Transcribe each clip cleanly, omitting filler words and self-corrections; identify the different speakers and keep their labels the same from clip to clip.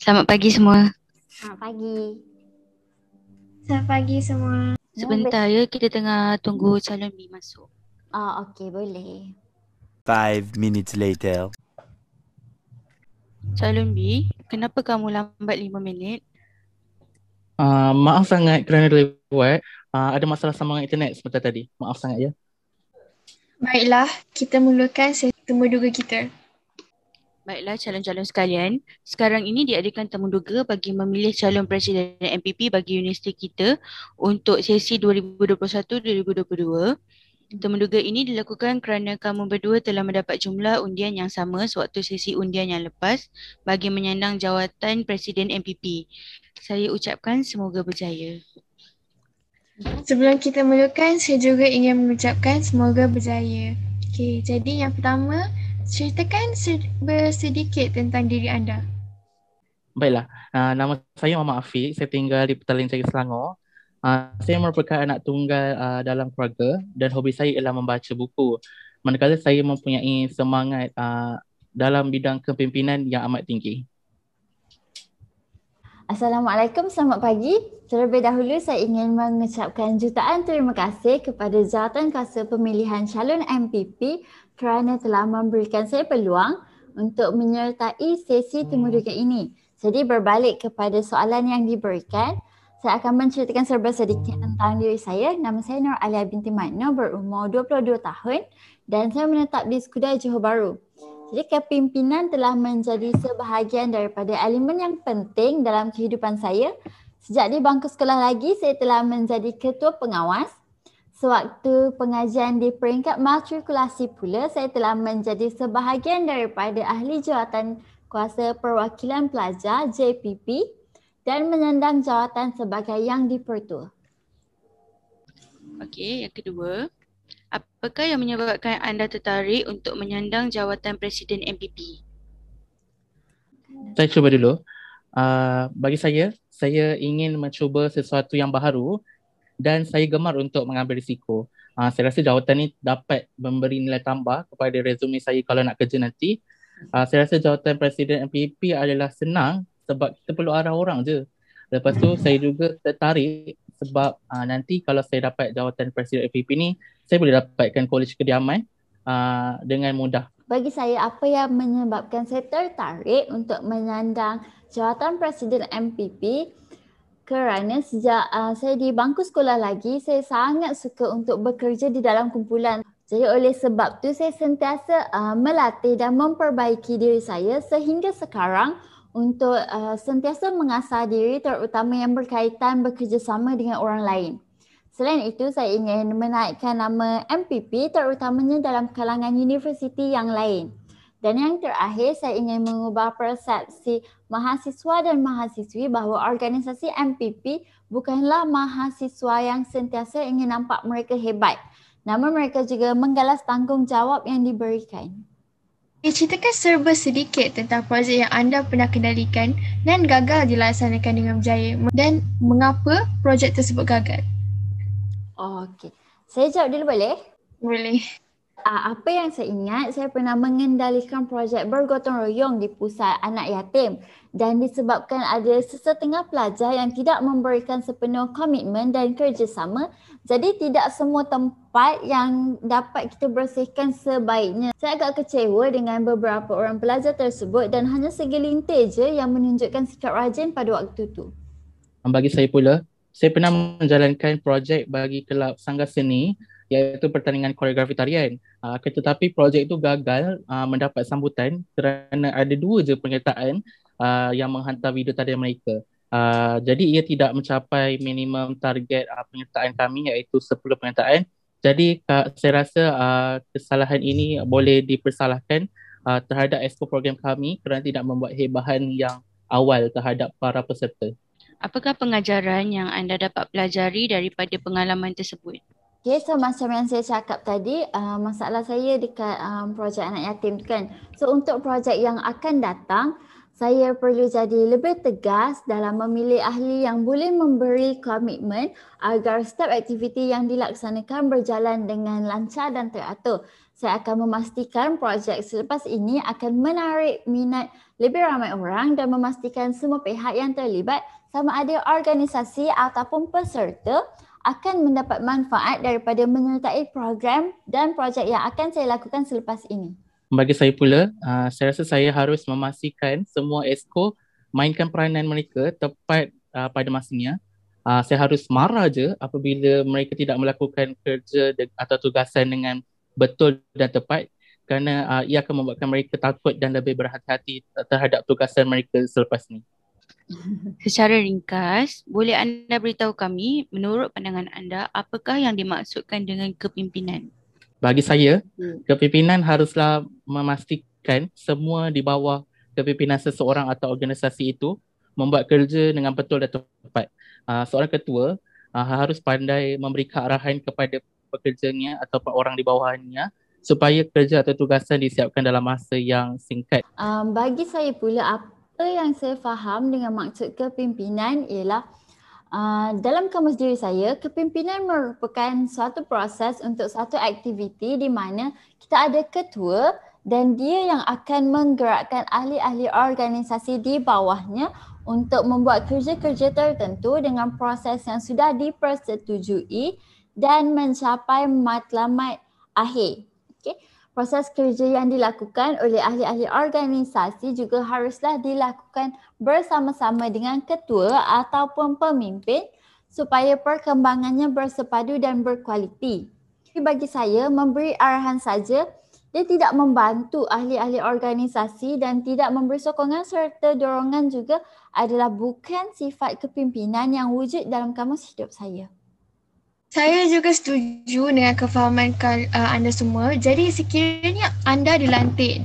Speaker 1: Selamat pagi semua.
Speaker 2: Selamat pagi.
Speaker 3: Selamat pagi semua.
Speaker 1: Sebentar ya, kita tengah tunggu calon B masuk.
Speaker 2: Okey, boleh.
Speaker 4: 5 minutes later.
Speaker 1: Calon B, kenapa kamu lambat 5 minit?
Speaker 5: Maaf sangat kerana lewat. Ada masalah sambungan internet sebentar tadi. Maaf sangat ya.
Speaker 3: Baiklah, kita mulakan sesi temuduga kita.
Speaker 1: Baiklah calon-calon sekalian, sekarang ini diadakan temuduga bagi memilih calon Presiden MPP bagi universiti kita untuk sesi 2021-2022. Temuduga ini dilakukan kerana kamu berdua telah mendapat jumlah undian yang sama sewaktu sesi undian yang lepas bagi menyandang jawatan Presiden MPP. Saya ucapkan semoga berjaya.
Speaker 3: Sebelum kita mulakan, saya juga ingin mengucapkan semoga berjaya. Okey, jadi yang pertama, ceritakan sedikit tentang diri anda.
Speaker 5: Baiklah. Nama saya Muhammad Afiq. Saya tinggal di Petaling Jaya, Selangor. Saya merupakan anak tunggal dalam keluarga dan hobi saya ialah membaca buku. Manakala saya mempunyai semangat dalam bidang kepimpinan yang amat tinggi.
Speaker 2: Assalamualaikum, selamat pagi. Terlebih dahulu saya ingin mengucapkan jutaan terima kasih kepada Jawatankuasa Pemilihan Calon MPP kerana telah memberikan saya peluang untuk menyertai sesi temuduga ini. Jadi berbalik kepada soalan yang diberikan, saya akan menceritakan serba sedikit tentang diri saya. Nama saya Nur Alia binti Maino, berumur 22 tahun dan saya menetap di Skudai, Johor Bahru. Jadi kepimpinan telah menjadi sebahagian daripada elemen yang penting dalam kehidupan saya. Sejak di bangku sekolah lagi, saya telah menjadi ketua pengawas. Sewaktu pengajian di peringkat matrikulasi pula, saya telah menjadi sebahagian daripada ahli jawatan kuasa perwakilan pelajar JPP dan menyandang jawatan sebagai Yang di-Pertua.
Speaker 1: Okey, yang kedua. Apakah yang menyebabkan anda tertarik untuk menyandang jawatan Presiden MPP?
Speaker 5: Saya cuba dulu. Bagi saya ingin mencuba sesuatu yang baharu dan saya gemar untuk mengambil risiko. Saya rasa jawatan ini dapat memberi nilai tambah kepada resume saya kalau nak kerja nanti. Saya rasa jawatan Presiden MPP adalah senang sebab kita perlu arah orang je. Lepas tu saya juga tertarik sebab nanti kalau saya dapat jawatan Presiden MPP ni, saya boleh dapatkan kolej kediaman dengan mudah.
Speaker 2: Bagi saya, apa yang menyebabkan saya tertarik untuk menyandang jawatan Presiden MPP kerana sejak saya di bangku sekolah lagi, saya sangat suka untuk bekerja di dalam kumpulan. Jadi oleh sebab tu saya sentiasa melatih dan memperbaiki diri saya sehingga sekarang untuk sentiasa mengasah diri terutama yang berkaitan bekerjasama dengan orang lain. Selain itu, saya ingin menaikkan nama MPP terutamanya dalam kalangan universiti yang lain. Dan yang terakhir, saya ingin mengubah persepsi mahasiswa dan mahasiswi bahawa organisasi MPP bukanlah mahasiswa yang sentiasa ingin nampak mereka hebat. Namun mereka juga menggalas tanggungjawab yang diberikan.
Speaker 3: Ceritakan serba sedikit tentang projek yang anda pernah kendalikan dan gagal dilaksanakan dengan berjaya dan mengapa projek tersebut gagal.
Speaker 2: Okey. Saya jawab dulu boleh?
Speaker 3: Boleh.
Speaker 2: Apa yang saya ingat, saya pernah mengendalikan projek bergotong royong di pusat anak yatim dan disebabkan ada sesetengah pelajar yang tidak memberikan sepenuh komitmen dan kerjasama, jadi tidak semua tempat yang dapat kita bersihkan sebaiknya. Saya agak kecewa dengan beberapa orang pelajar tersebut dan hanya segelintir je yang menunjukkan sikap rajin pada waktu tu.
Speaker 5: Bagi saya pula, saya pernah menjalankan projek bagi kelab Sanggar Seni iaitu pertandingan koreografi tarian. Tetapi projek itu gagal mendapat sambutan kerana ada 2 je penyertaan yang menghantar video tarian mereka. Jadi ia tidak mencapai minimum target penyertaan kami iaitu 10 penyertaan. Jadi saya rasa kesalahan ini boleh dipersalahkan terhadap exco program kami kerana tidak membuat hebahan yang awal terhadap para peserta.
Speaker 1: Apakah pengajaran yang anda dapat pelajari daripada pengalaman tersebut?
Speaker 2: Okay, so macam yang saya cakap tadi, masalah saya dekat projek anak yatim tu kan. So untuk projek yang akan datang, saya perlu jadi lebih tegas dalam memilih ahli yang boleh memberi komitmen agar setiap aktiviti yang dilaksanakan berjalan dengan lancar dan teratur. Saya akan memastikan projek selepas ini akan menarik minat lebih ramai orang dan memastikan semua pihak yang terlibat sama ada organisasi ataupun peserta akan mendapat manfaat daripada menyertai program dan projek yang akan saya lakukan selepas ini.
Speaker 5: Bagi saya pula, saya rasa saya harus memastikan semua exco mainkan peranan mereka tepat pada masanya. Saya harus marah je apabila mereka tidak melakukan kerja atau tugasan dengan betul dan tepat, kerana ia akan membuatkan mereka takut dan lebih berhati-hati terhadap tugasan mereka selepas ni.
Speaker 1: Secara ringkas, boleh anda beritahu kami menurut pandangan anda apakah yang dimaksudkan dengan kepimpinan?
Speaker 5: Bagi saya, kepimpinan haruslah memastikan semua di bawah kepimpinan seseorang atau organisasi itu membuat kerja dengan betul dan tepat. Seorang ketua harus pandai memberi arahan kepada pekerjanya atau orang di bawahnya supaya kerja atau tugasan disiapkan dalam masa yang singkat.
Speaker 2: Bagi saya pula, apa yang saya faham dengan maksud kepimpinan ialah dalam kamus diri saya, kepimpinan merupakan suatu proses untuk satu aktiviti di mana kita ada ketua dan dia yang akan menggerakkan ahli-ahli organisasi di bawahnya untuk membuat kerja-kerja tertentu dengan proses yang sudah dipersetujui dan mencapai matlamat akhir. Okay. Proses kerja yang dilakukan oleh ahli-ahli organisasi juga haruslah dilakukan bersama-sama dengan ketua ataupun pemimpin supaya perkembangannya bersepadu dan berkualiti. Bagi saya, memberi arahan saja dia tidak membantu ahli-ahli organisasi dan tidak memberi sokongan serta dorongan juga adalah bukan sifat kepimpinan yang wujud dalam kamus hidup saya.
Speaker 3: Saya juga setuju dengan kefahaman anda semua. Jadi sekiranya anda dilantik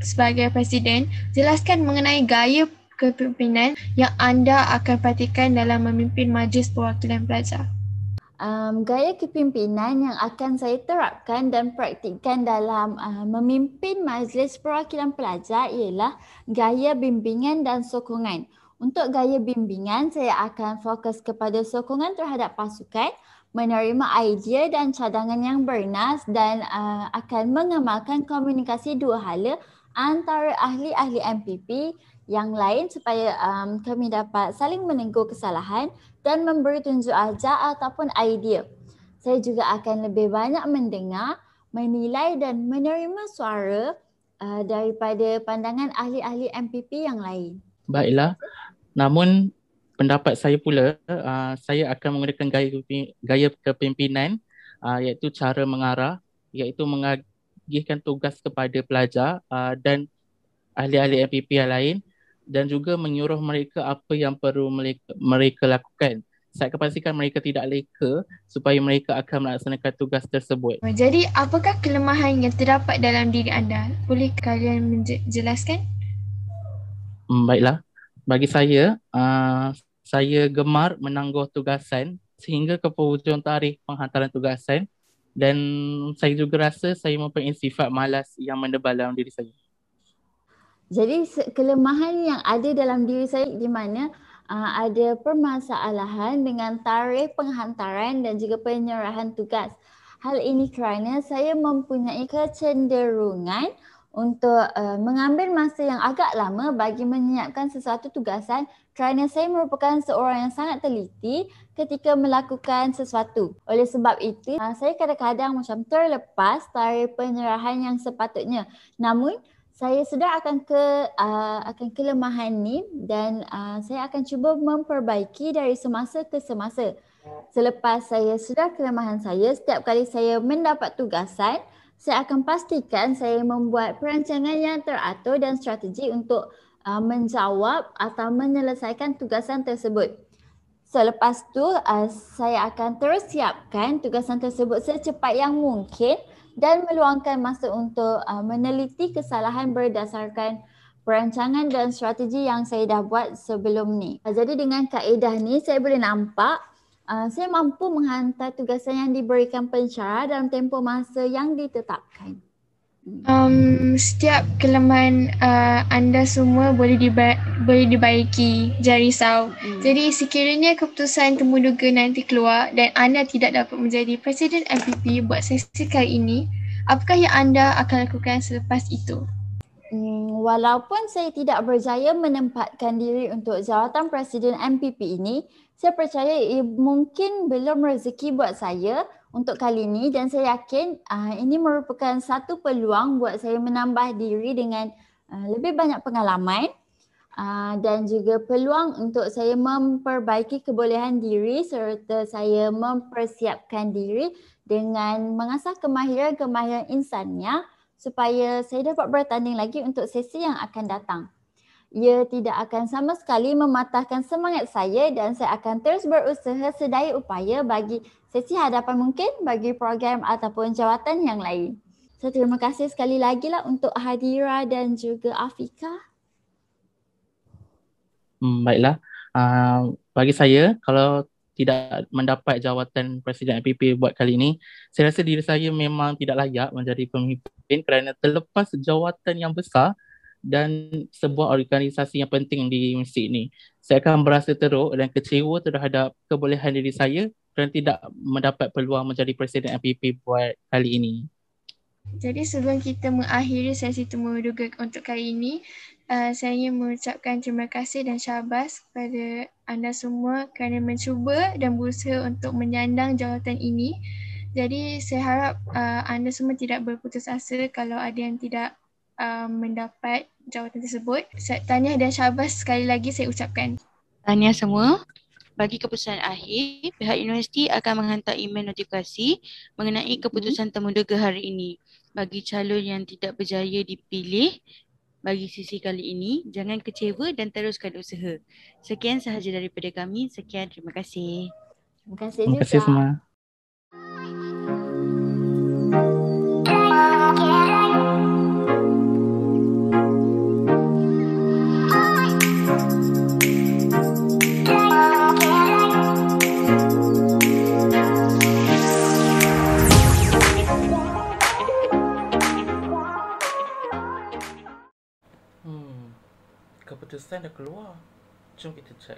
Speaker 3: sebagai presiden, jelaskan mengenai gaya kepimpinan yang anda akan praktikan dalam memimpin Majlis Perwakilan Pelajar.
Speaker 2: Gaya kepimpinan yang akan saya terapkan dan praktikkan dalam memimpin Majlis Perwakilan Pelajar ialah gaya bimbingan dan sokongan. Untuk gaya bimbingan, saya akan fokus kepada sokongan terhadap pasukan, menerima idea dan cadangan yang bernas dan akan mengamalkan komunikasi dua hala antara ahli-ahli MPP yang lain supaya kami dapat saling menegur kesalahan dan memberi tunjuk ajar ataupun idea. Saya juga akan lebih banyak mendengar, menilai dan menerima suara daripada pandangan ahli-ahli MPP yang lain.
Speaker 5: Baiklah, namun pendapat saya pula, saya akan menggunakan gaya kepimpinan iaitu cara mengarah, iaitu mengagihkan tugas kepada pelajar dan ahli-ahli MPP yang lain dan juga menyuruh mereka apa yang perlu mereka lakukan. Saya akan pastikan mereka tidak leka supaya mereka akan melaksanakan tugas tersebut.
Speaker 3: Jadi apakah kelemahan yang terdapat dalam diri anda? Boleh kalian menjelaskan?
Speaker 5: Baiklah, bagi saya gemar menangguh tugasan sehingga ke penghujung tarikh penghantaran tugasan dan saya juga rasa saya mempunyai sifat malas yang mendebal dalam diri saya.
Speaker 2: Jadi kelemahan yang ada dalam diri saya di mana ada permasalahan dengan tarikh penghantaran dan juga penyerahan tugas. Hal ini kerana saya mempunyai kecenderungan untuk mengambil masa yang agak lama bagi menyiapkan sesuatu tugasan kerana saya merupakan seorang yang sangat teliti ketika melakukan sesuatu. Oleh sebab itu, saya kadang-kadang macam terlepas tarikh penyerahan yang sepatutnya. Namun, saya sedar akan kelemahan ni dan saya akan cuba memperbaiki dari semasa ke semasa. Selepas saya sedar kelemahan saya, setiap kali saya mendapat tugasan, saya akan pastikan saya membuat perancangan yang teratur dan strategi untuk menjawab atau menyelesaikan tugasan tersebut. Selepas tu, saya akan terus siapkan tugasan tersebut secepat yang mungkin dan meluangkan masa untuk meneliti kesalahan berdasarkan perancangan dan strategi yang saya dah buat sebelum ni. Jadi dengan kaedah ni saya boleh nampak saya mampu menghantar tugasan yang diberikan pensyarah dalam tempoh masa yang ditetapkan.
Speaker 3: Setiap kelemahan anda semua boleh dibaiki, jangan risau. Jadi sekiranya keputusan temuduga nanti keluar dan anda tidak dapat menjadi Presiden MPP buat sesi kali ini, Apakah yang anda akan lakukan selepas itu?
Speaker 2: Walaupun saya tidak berjaya menempatkan diri untuk jawatan Presiden MPP ini, saya percaya ia mungkin belum rezeki buat saya untuk kali ini dan saya yakin ini merupakan satu peluang buat saya menambah diri dengan lebih banyak pengalaman dan juga peluang untuk saya memperbaiki kebolehan diri serta saya mempersiapkan diri dengan mengasah kemahiran-kemahiran insannya supaya saya dapat bertanding lagi untuk sesi yang akan datang. Ia tidak akan sama sekali mematahkan semangat saya dan saya akan terus berusaha sedaya upaya bagi sesi hadapan mungkin bagi program ataupun jawatan yang lain. So, terima kasih sekali lagi lah untuk Hadira dan juga Afika.
Speaker 5: Baiklah. Bagi saya, kalau tidak mendapat jawatan Presiden MPP buat kali ini, saya rasa diri saya memang tidak layak menjadi pemimpin kerana terlepas jawatan yang besar dan sebuah organisasi yang penting di masjid ini. Saya akan berasa teruk dan kecewa terhadap kebolehan diri saya kerana tidak mendapat peluang menjadi Presiden MPP buat kali ini.
Speaker 3: Jadi sebelum kita mengakhiri sesi temu duga untuk kali ini, saya ingin mengucapkan terima kasih dan syabas kepada anda semua kerana mencuba dan berusaha untuk menyandang jawatan ini. Jadi saya harap anda semua tidak berputus asa kalau ada yang tidak mendapat jawatan tersebut. Tahniah dan syabas sekali lagi saya ucapkan.
Speaker 1: Tahniah semua. Bagi keputusan akhir, pihak universiti akan menghantar email notifikasi mengenai keputusan temuduga hari ini. Bagi calon yang tidak berjaya dipilih bagi sesi kali ini, jangan kecewa dan teruskan usaha. Sekian sahaja daripada kami. Sekian, terima kasih.
Speaker 2: Terima kasih
Speaker 5: Terima kasih
Speaker 2: juga.
Speaker 5: semua. Keputusan dah keluar. Jom kita cek.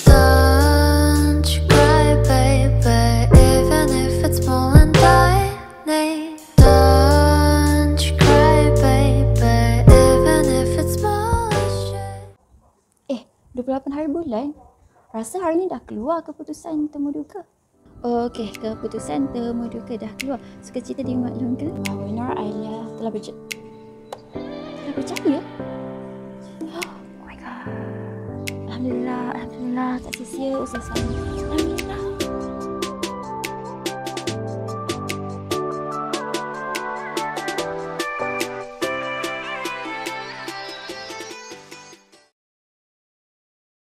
Speaker 6: Don't you cry, baby, even if it's small and tiny. Don't you cry, baby, even if it's small as shit.
Speaker 2: 28 hari bulan. Rasa hari ni dah keluar keputusan temuduga. Okey, keputusan temuduga dah keluar. Sukacita dimaklumkan. Winner adalah telah berjaya. Oh my god. Alhamdulillah, tak sia-sia usaha saya.